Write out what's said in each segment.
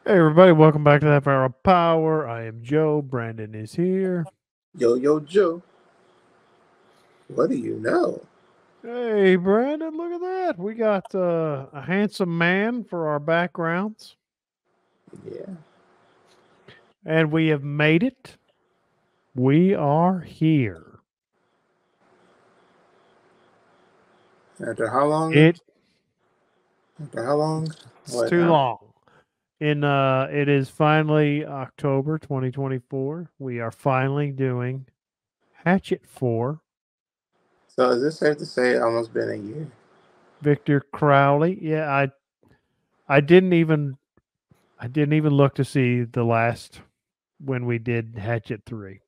Hey everybody, welcome back to the Half Hour of Power. I am Joe. Brandon is here. Yo, Joe. What do you know? Hey Brandon, look at that. We got a handsome man for our backgrounds. Yeah. And we have made it. We are here. After how long? It After how long? it's What too now? long. It is finally October 2024. We are finally doing Hatchet 4. So is this safe to say almost been a year? Victor Crowley. Yeah, I didn't even I didn't even look to see the last when we did Hatchet 3.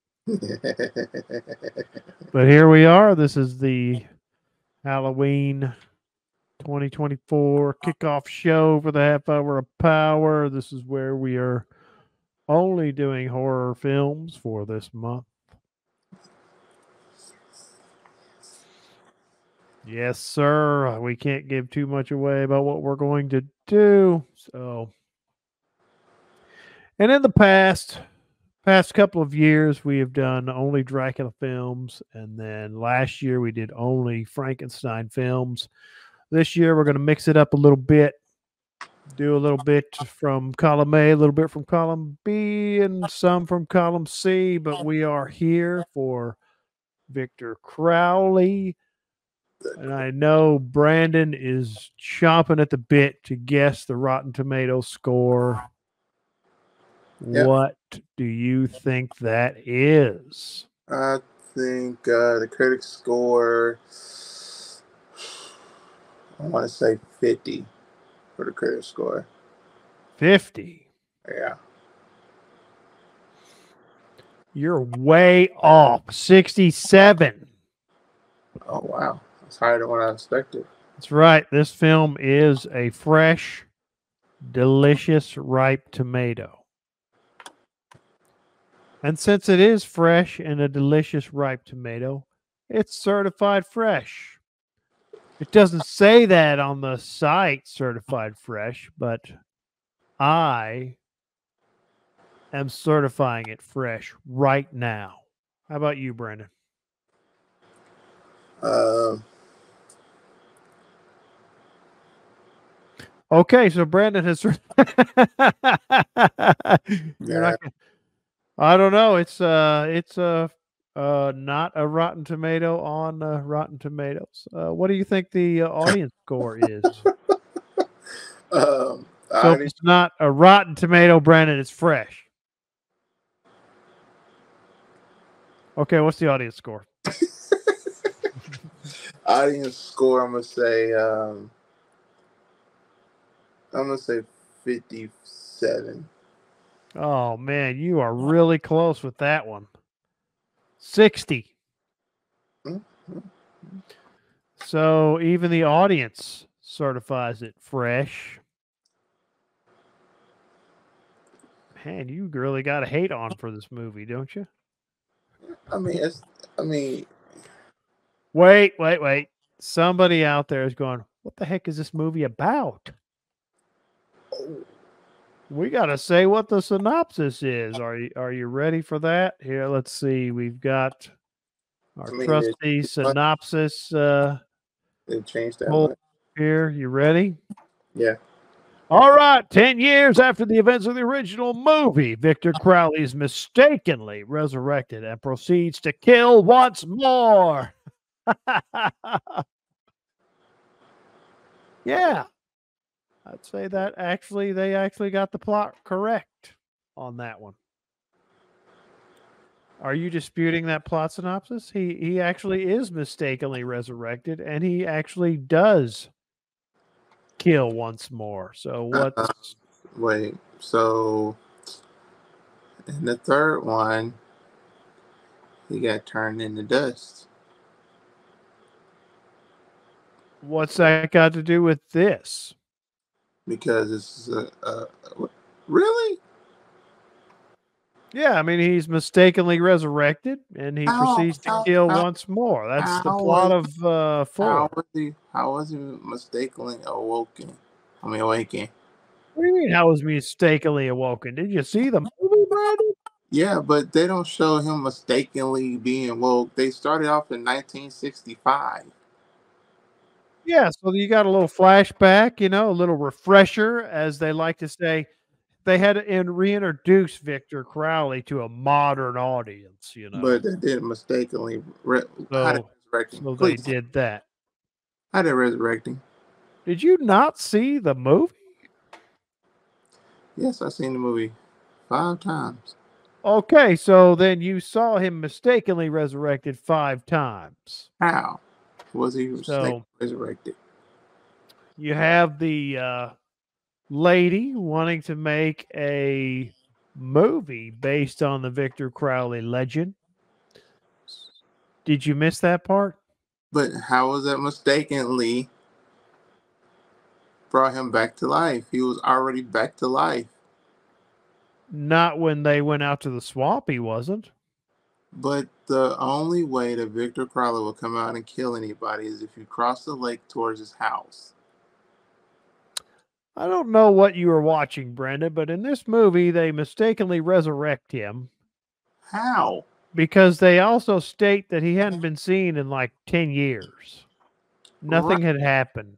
But here we are. This is the Halloween 2024 kickoff show for the Half Hour of Power. This is where we are only doing horror films for this month. Yes, sir. We can't give too much away about what we're going to do. And in the past couple of years, we have done only Dracula films, and then last year we did only Frankenstein films. This year we're going to mix it up a little bit, do a little bit from column A, a little bit from column B, and some from column C. But we are here for Victor Crowley, and I know Brandon is chomping at the bit to guess the Rotten Tomatoes score. Yep. What do you think that is? I think the critic score, I want to say 50 for the critic score. 50. Yeah. You're way off. 67. Oh, wow. That's higher than what I expected. That's right. This film is a fresh, delicious, ripe tomato. And since it is fresh and a delicious, ripe tomato, it's certified fresh. It doesn't say that on the site, certified fresh, but I am certifying it fresh right now. How about you, Brandon? Um, Okay, so Brandon has. You're yeah. not. I don't know. It's not a Rotten Tomato on Rotten Tomatoes. What do you think the audience score is? So if I it's not a Rotten Tomato, Brandon, it's fresh. Okay, what's the audience score? audience score, I'm gonna say 57. Oh man, you are really close with that one. 60. Mm-hmm. So even the audience certifies it fresh. Man, you really got a hate on for this movie, don't you? I mean, Wait. Somebody out there is going, what the heck is this movie about? oh, We got to say what the synopsis is. Are you ready for that? Here, let's see. We've got our I mean, trusty synopsis it changed that pulled much. here. You ready? Yeah. All right. 10 years after the events of the original movie, Victor Crowley is mistakenly resurrected and proceeds to kill once more. Yeah. I'd say that they actually got the plot correct on that one. Are you disputing that plot synopsis? He actually is mistakenly resurrected and he actually does kill once more. So Uh, what's wait. So in the third one, he got turned into dust. what's that got to do with this? Because it's really Yeah, I mean he's mistakenly resurrected and he how proceeds to how kill how once more. That's the how plot was of how 4. was he mistakenly awoken? I mean awakened. What do you mean? How was mistakenly awoken? Did you see the movie, Brandon? Yeah, but they don't show him mistakenly being woke. They started off in 1965. Yeah, so you got a little flashback, a little refresher, as they like to say. They had to reintroduce Victor Crowley to a modern audience. But they didn't mistakenly. How they So, resurrecting? so they Please, did that. how they resurrecting? Did you not see the movie? Yes, I've seen the movie 5 times. Okay, so then you saw him mistakenly resurrected 5 times. How was he So resurrected? you have the lady wanting to make a movie based on the Victor Crowley legend. Did you miss that part? But how was that mistakenly brought him back to life? He was already back to life. Not when they went out to the swamp, he wasn't. But the only way that Victor Crowley will come out and kill anybody is if you cross the lake towards his house. I don't know what you were watching, Brenda, but in this movie, they mistakenly resurrect him How? because they also state that he hadn't been seen in like 10 years. Right, Nothing had happened.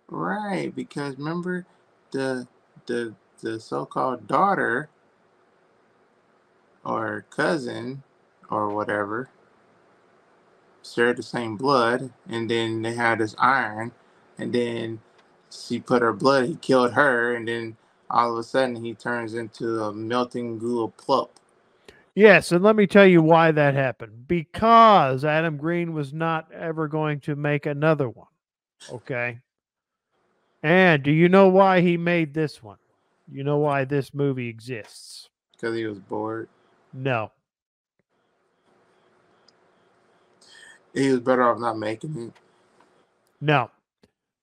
right. Because remember, the the so-called daughter or cousin or whatever shared the same blood, and then they had this iron, and then she put her blood. He killed her, and then all of a sudden he turns into a melting goo of plup. Yes, and let me tell you why that happened. Because Adam Green was not ever going to make another one. Okay. And do you know why he made this one? You know why this movie exists? Because he was bored. No. He was better off not making it. No. What?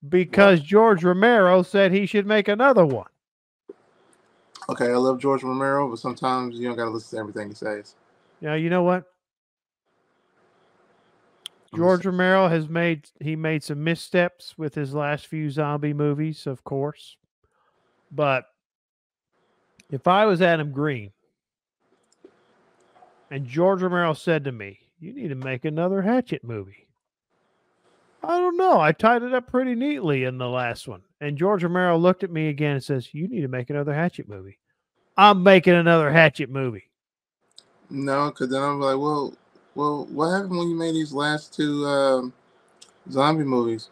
Because George Romero said he should make another one. Okay, I love George Romero, but sometimes you don't gotta listen to everything he says. Now, you know what? I'm just George Romero made some missteps with his last few zombie movies, of course. But if I was Adam Green and George Romero said to me, "You need to make another Hatchet movie." I don't know. I tied it up pretty neatly in the last one. And George Romero looked at me again and says, "You need to make another Hatchet movie." I'm making another Hatchet movie. no, because then I'm like, well, what happened when you made these last two zombie movies?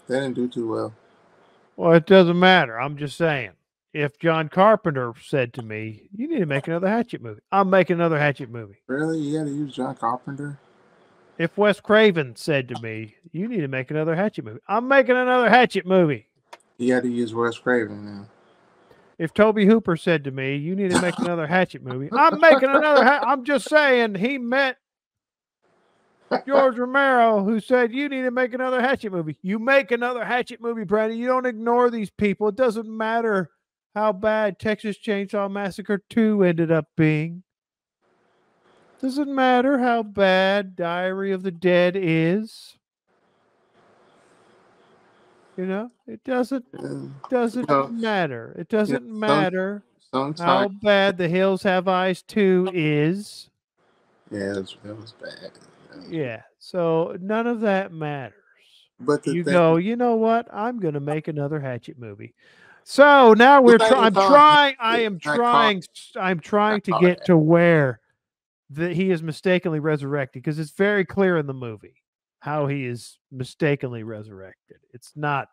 They didn't do too well. Well, it doesn't matter. I'm just saying. If John Carpenter said to me, "You need to make another Hatchet movie," I'm making another Hatchet movie. Really, you got to use John Carpenter? If Wes Craven said to me, "You need to make another Hatchet movie," I'm making another Hatchet movie. You got to use Wes Craven now. If Toby Hooper said to me, "You need to make another Hatchet movie," I'm making another. I'm just saying he met George Romero, who said, "You need to make another Hatchet movie." You make another Hatchet movie, Brandon. You don't ignore these people. It doesn't matter how bad Texas Chainsaw Massacre 2 ended up being. Doesn't matter how bad Diary of the Dead is. It doesn't No, matter. It you know, doesn't matter how sometimes, bad The Hills Have Eyes 2 is. yeah, that was bad. Yeah. So none of that matters. But the You thing, go, you know what? I'm going to make another Hatchet movie. So now it's not even called Hatchet. It's not called. I'm It's trying not to called get Hatchet. to where he is mistakenly resurrected, because it's very clear in the movie how he is mistakenly resurrected. It's not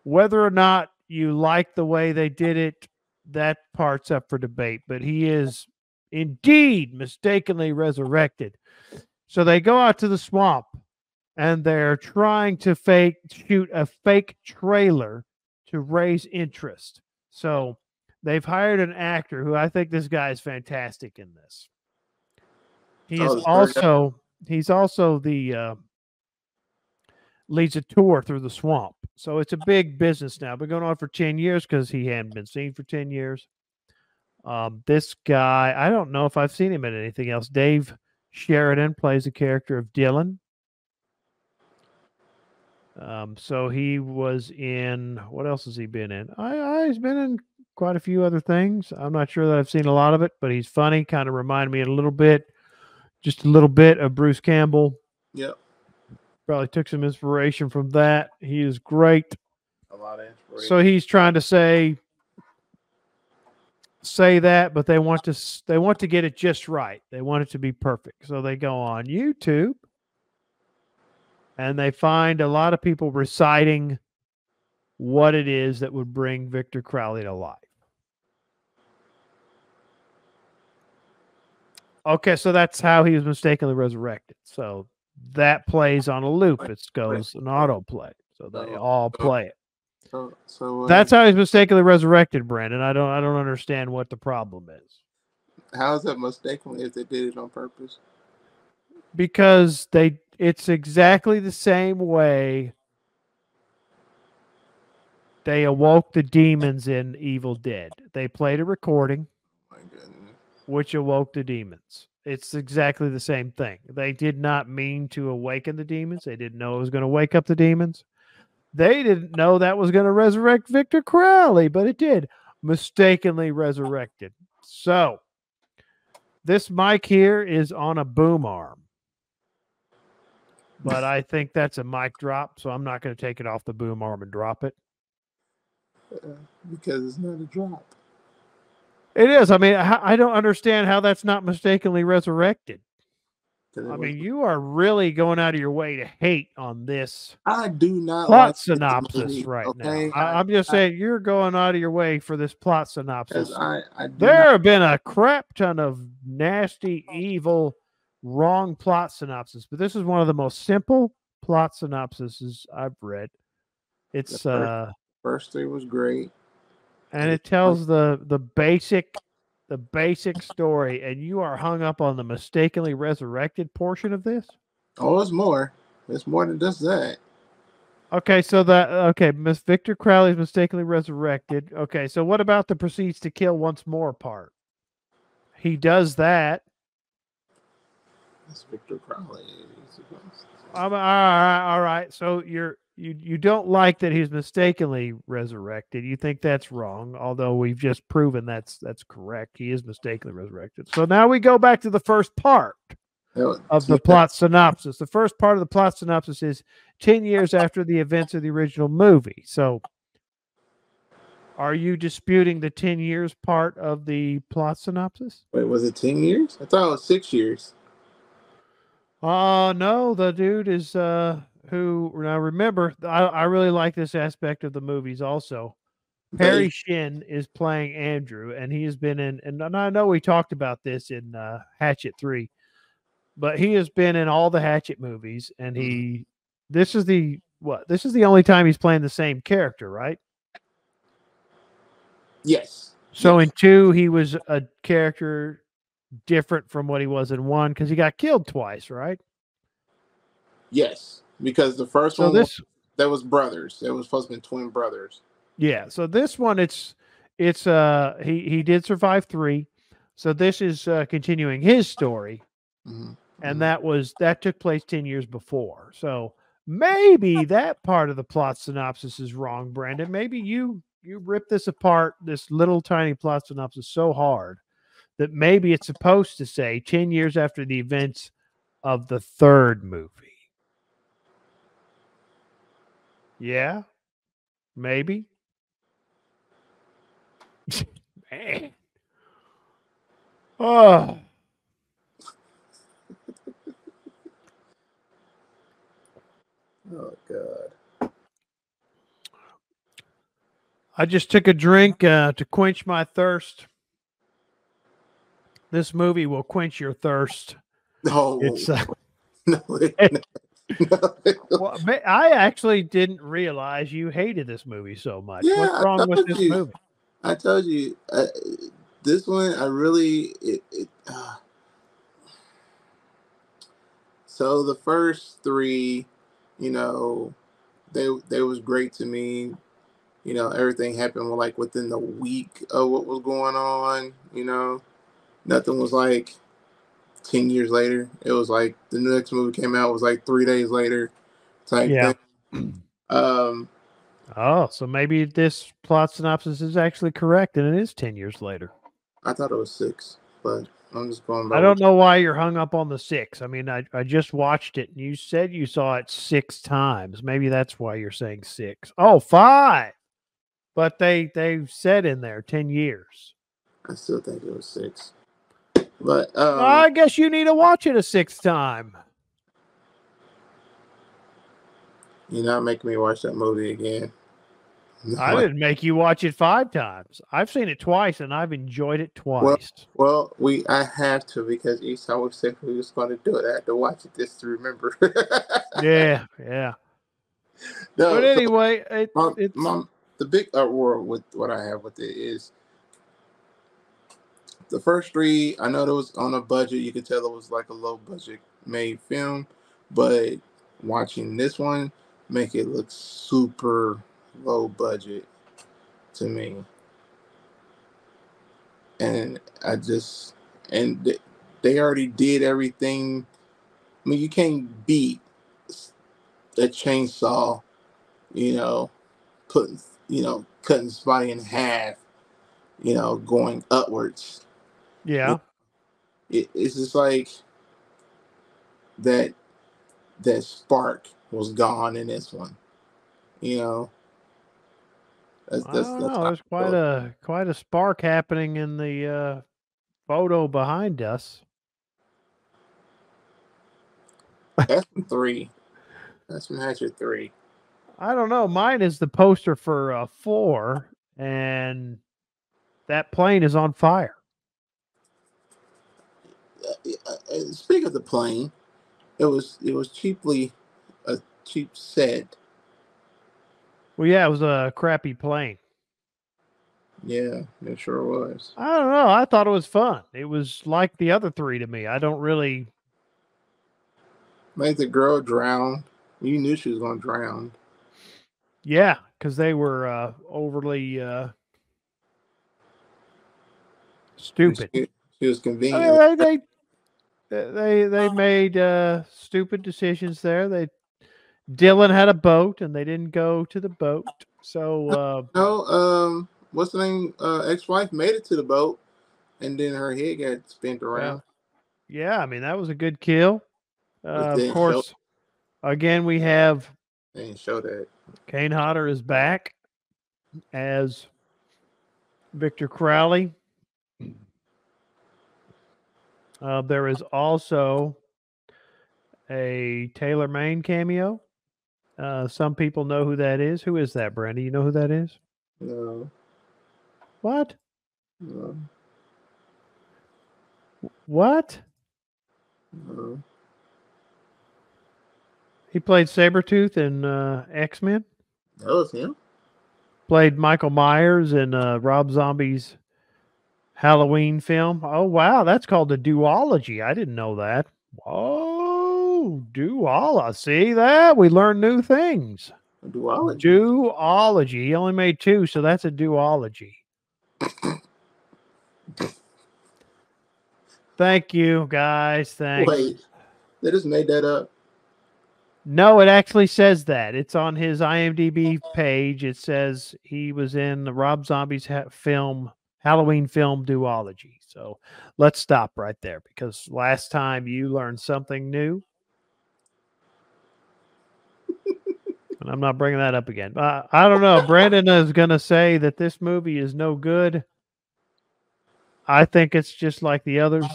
whether or not you like the way they did it, that part's up for debate, but he is indeed mistakenly resurrected. So they go out to the swamp and they're trying to shoot a fake trailer to raise interest. So they've hired an actor who, I think this guy is fantastic in this. He is Oh, the third guy. he's also the leads a tour through the swamp. So it's a big business now. Been going on for 10 years because he hadn't been seen for 10 years. This guy, I don't know if I've seen him in anything else. Dave Sheridan plays the character of Dylan. So he was in, what else has he been in? He's been in quite a few other things. I'm not sure that I've seen a lot of it, but he's funny. Kind of reminded me a little bit, just a little bit of Bruce Campbell. Yep. Probably took some inspiration from that. He is great. A lot of inspiration. So he's trying to say that, but they want to get it just right. They want it to be perfect. So they go on YouTube and they find a lot of people reciting what it is that would bring Victor Crowley to life. Okay, so that's how he was mistakenly resurrected. So that plays on a loop. It goes an autoplay. So they all play it. So that's how he's mistakenly resurrected, Brandon. I don't understand what the problem is. How is that mistakenly if they did it on purpose? Because it's exactly the same way they awoke the demons in Evil Dead. They played a recording, my goodness, which awoke the demons. It's exactly the same thing. They did not mean to awaken the demons. They didn't know it was going to wake up the demons. They didn't know that was going to resurrect Victor Crowley, but it did. Mistakenly resurrected. So this mic here is on a boom arm. But I think that's a mic drop, so I'm not going to take it off the boom arm and drop it. Because it's not a drop. It is. I mean, I don't understand how that's not mistakenly resurrected. I mean, you are really going out of your way to hate on this. I do not plot like synopsis right okay? now. I'm just saying you're going out of your way for this plot synopsis. There have been a crap ton of nasty, evil, wrong plot synopsis, but this is one of the most simple plot synopsises I've read. It's first three was great, and it tells the basic story, and you are hung up on the mistakenly resurrected portion of this. Oh, it's more. It's more than just that. Okay, so Miss Victor Crowley is mistakenly resurrected. Okay, so what about the proceeds to kill once more part? He does that. That's Victor Crowley. All right. So you don't like that he's mistakenly resurrected. You think that's wrong, although we've just proven that's correct. He is mistakenly resurrected. So now we go back to the first part of the plot synopsis. The first part of the plot synopsis is 10 years after the events of the original movie. So are you disputing the 10 years part of the plot synopsis? Wait, was it 10 years? I thought it was 6 years. No, the dude is who, now remember, I really like this aspect of the movies also. Perry Shin is playing Andrew, and he has been in, and I know we talked about this in Hatchet 3, but he has been in all the Hatchet movies, and this is the only time he's playing the same character, right? Yes. So in 2, he was a character different from what he was in 1 because he got killed twice, right? Yes, because the first one that was brothers. It was supposed to be twin brothers. Yeah. So this one, it's he did survive 3, so this is continuing his story, and that took place 10 years before. So maybe that part of the plot synopsis is wrong, Brandon. Maybe you rip this apart, this little tiny plot synopsis, so hard that maybe it's supposed to say 10 years after the events of the 3rd movie. Yeah, maybe. Man. Oh. Oh, God. I just took a drink to quench my thirst. This movie will quench your thirst. No. It's no. Well, I actually didn't realize you hated this movie so much. Yeah, what's wrong with this movie? I told you, this one, I really, so the first 3, you know, they was great to me. You know, everything happened like within the week of what was going on. You know, nothing was like 10 years later. It was like the next movie came out was like 3 days later type thing. Um, Oh, so maybe this plot synopsis is actually correct and it is 10 years later. I thought it was 6, but I'm just going by I what. don't know why you're hung up on the 6. I mean, I just watched it and you said you saw it 6 times. Maybe that's why you're saying 6. Oh, 5. But they said in there 10 years. I still think it was 6. But I guess you need to watch it a 6th time. you're not making me watch that movie again. I No. didn't make you watch it 5 times. I've seen it twice and I've enjoyed it Well, twice. I have to because each time we said we was going to do it, I had to watch it just to remember. Yeah, yeah. But No, so anyway, my, it's my the big uproar with what I have with it is the first 3. I know it was on a budget. You could tell it was like a low budget made film, but watching this one make it look super low budget to me. And I just they already did everything. I mean, you can't beat a chainsaw, you know, putting, cutting somebody in half, going upwards. yeah. It's just like that that spark was gone in this one. You know, I don't that's know. how There's I feel. quite a spark happening in the photo behind us. That's from 3. That's from Hatchet 3. I don't know. Mine is the poster for 4, and that plane is on fire. Speak of the plane, it was cheaply a cheap set. Well, yeah, it was a crappy plane. Yeah, it sure was. I don't know. I thought it was fun. It was like the other 3 to me. I don't really. Made the girl drown. You knew she was going to drown. Yeah, because they were overly And stupid. she was I conveniently. mean, they made stupid decisions there. Dylan had a boat, and they didn't go to the boat. So No, what's the name? Ex-wife made it to the boat, and then her head got spent well, around. yeah, I mean that was a good kill. But Of course, again we have they didn't show that. Kane Hodder is back as Victor Crowley. There is also a Taylor Maine cameo. Some people know who that is. Who is that, Brandy? You know who that is? No, What? no, What? no. He played Sabretooth in X-Men. That was him. Played Michael Myers in Rob Zombie's Halloween film. Oh, wow. That's called a duology. I didn't know that. Oh, duology. See that? We learn new things. A duology. Duology. He only made 2, so that's a duology. Thank you, guys. Thanks. Wait, they just made that up. No, it actually says that. It's on his IMDb page. It says he was in the Rob Zombie's film, Halloween film duology. So let's stop right there because last time you learned something new. And I'm not bringing that up again. I don't know. Brandon is going to say that this movie is no good. I think it's just like the others.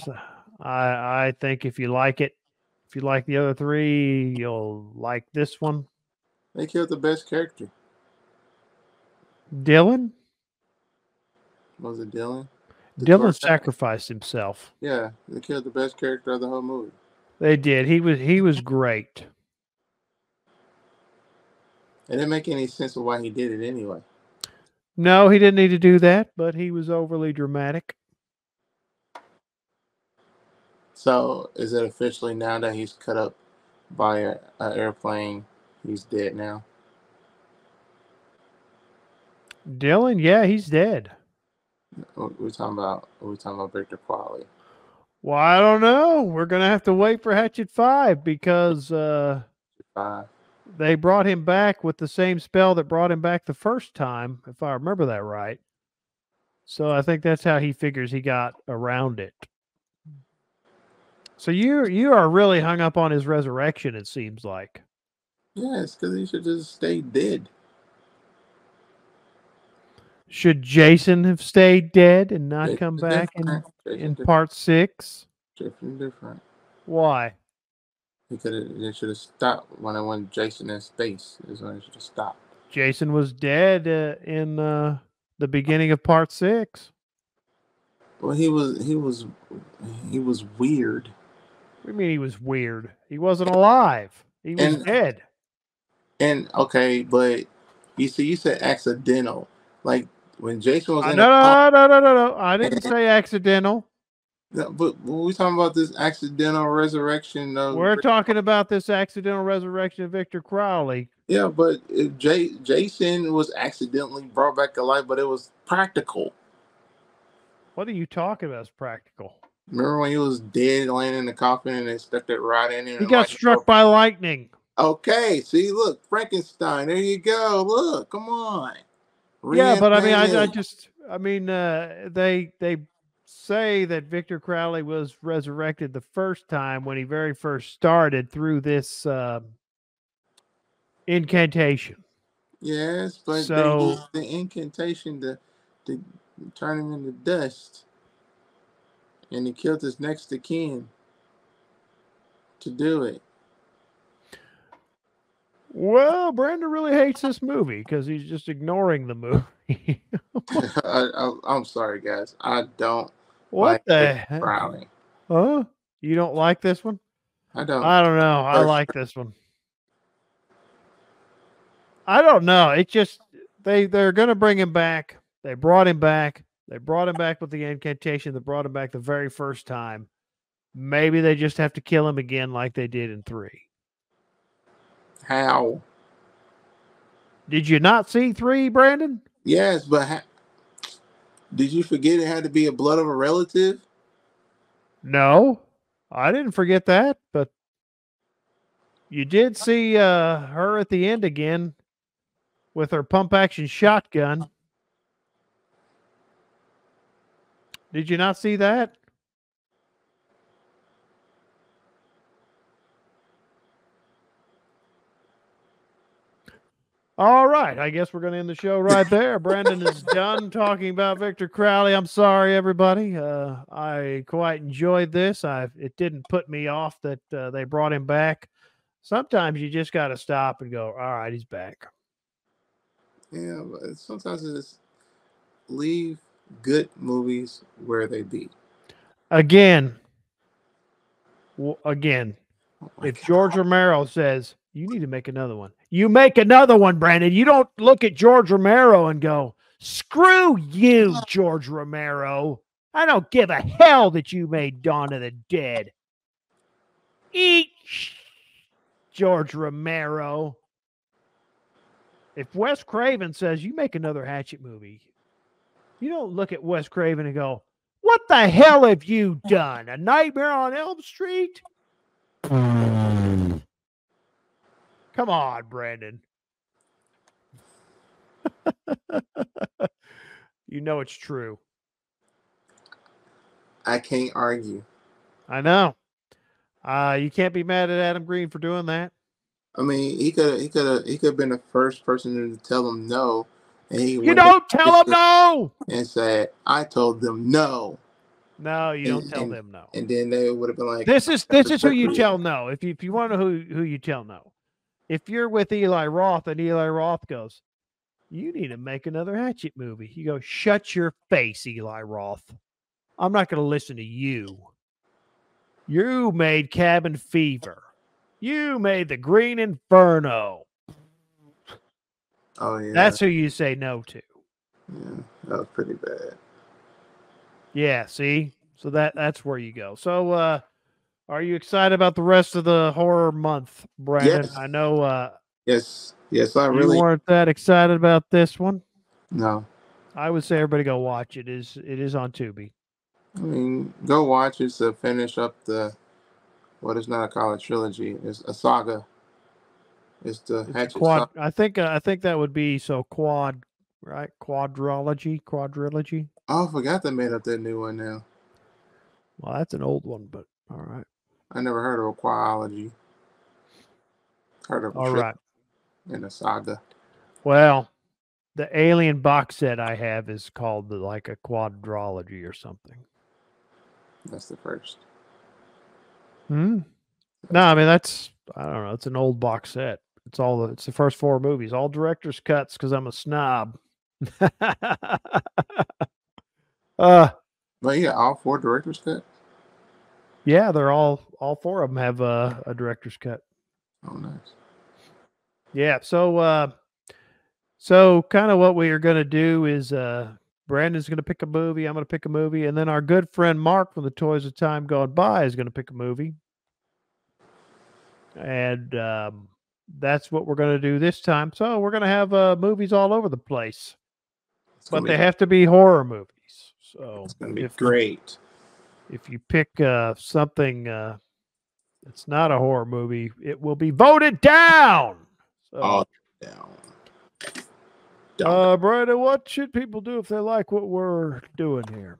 I think if you like it, if you like the other 3, you'll like this one. They killed the best character. Dylan? Was it Dylan? The Dylan tornado. sacrificed himself. Yeah, they killed the best character of the whole movie. They did. He was great. It didn't make any sense of why he did it anyway. No, he didn't need to do that, but he was overly dramatic. So, is it officially now that he's cut up by an airplane? He's dead now. Dylan, yeah, he's dead. We're talking about. We're talking about Victor Crowley. Well, I don't know. We're gonna have to wait for Hatchet 5 because 5. they brought him back with the same spell that brought him back the first time, if I remember that right. So I think that's how he figures he got around it. So you are really hung up on his resurrection, it seems like. Yes, because he should just stay dead. Should Jason have stayed dead and not come Jason's back different. in Jason's part 6? different. Why? They should have stopped when I went Jason in space. Is when they should have stopped. Jason was dead in the beginning of part 6. Well, he was weird. What do you mean he was weird? He wasn't alive. He was dead. And okay, but you see, you said accidental. Like when Jason was in No, a no. I didn't say accidental. but we talking about this accidental resurrection of. We're talking about this accidental resurrection of Victor Crowley. Yeah, but if Jason was accidentally brought back to life, but it was practical. What are you talking about? As practical? Remember when he was dead, laying in the coffin, and they stuck that rod in him? He got struck by lightning. Okay, see, look, Frankenstein. There you go. Look, come on. Yeah, but I mean, they say that Victor Crowley was resurrected the first time when he very first started through this incantation. Yes, but they used the incantation to turn him into dust, and he killed his next of kin to do it. Well, Brandon really hates this movie because he's just ignoring the movie. I'm sorry, guys. I don't. What the heck? Crowley. Huh? You don't like this one? I don't know. I like this one. I don't know. It just they're gonna bring him back. They brought him back. They brought him back with the incantation that brought him back the very first time. Maybe they just have to kill him again like they did in 3. How? Did you not see 3, Brandon? Yes, but did you forget it had to be a blood of a relative? No, I didn't forget that, but you did see her at the end again with her pump action shotgun. Did you not see that? All right. I guess we're going to end the show right there. Brandon is done talking about Victor Crowley. I'm sorry, everybody. I quite enjoyed this. It didn't put me off that they brought him back. Sometimes you just got to stop and go, all right, he's back. Yeah, but sometimes it's leave good movies where they be. Again, if George Romero says, you need to make another one, you make another one, Brandon. You don't look at George Romero and go, screw you, George Romero. I don't give a hell that you made Dawn of the Dead. Eat George Romero. If Wes Craven says, you make another Hatchet movie, you don't look at Wes Craven and go, what the hell have you done? A Nightmare on Elm Street? Come on, Brandon. You know it's true. I can't argue. I know. You can't be mad at Adam Green for doing that. I mean, he could have been the first person to tell him no. And you don't tell him no. And said, I told them no. No, you don't tell them no. And then they would have been like, this is who you tell no. If you want to know who you tell no. If you're with Eli Roth and Eli Roth goes, you need to make another Hatchet movie. You go, shut your face, Eli Roth. I'm not going to listen to you. You made Cabin Fever. You made The Green Inferno. Oh, yeah. That's who you say no to. Yeah, that was pretty bad. Yeah, see? So that's where you go. So are you excited about the rest of the horror month, Brandon? Yes. I know Yes, I really weren't that excited about this one. No. I would say everybody go watch it. It is on Tubi. I mean, go watch it to finish up the what is not a college trilogy. It's a saga. It's the It's a Hatchet quad. saga. I think that would be so quad, right? Quadrilogy. Oh, I forgot they made up that new one now. Well, that's an old one, but all right. I never heard of a quadrilogy. Heard of a All right. and a saga. Well, the Alien box set I have is called like a quadrology or something. That's the first. Hmm. No, I mean I don't know. It's an old box set. It's the first 4 movies, all director's cuts because I'm a snob. uh But yeah, all 4 director's cut. yeah, they're all 4 of them have a director's cut. Oh, nice. Yeah, so kind of what we are going to do is Brandon's going to pick a movie, I'm going to pick a movie, and then our good friend Mark from the Toys of Time Gone By is going to pick a movie. And that's what we're going to do this time. So we're going to have movies all over the place, but they have to be horror movies. So it's going to be great. If you pick something that's not a horror movie, it will be voted down. So, all down. Brandon, what should people do if they like what we're doing here?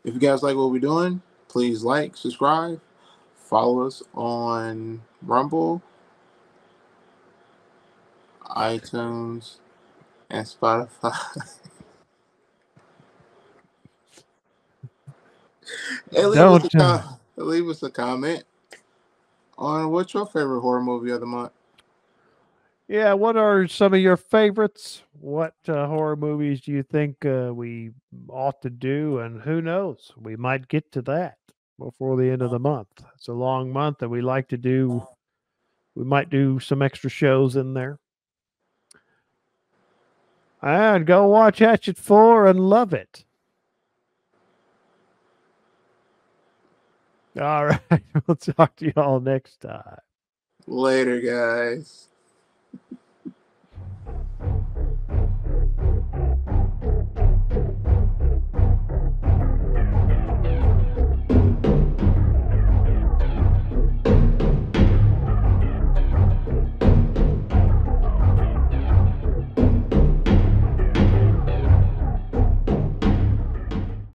If you guys like what we're doing, please like, subscribe, follow us on Rumble, iTunes, and Spotify. And leave us a comment on what's your favorite horror movie of the month. Yeah, what are some of your favorites? What horror movies do you think we ought to do? And who knows, we might get to that before the end of the month. It's a long month, and we might do some extra shows in there. And go watch Hatchet 4 and love it. All right, we'll talk to you all next time. Later, guys.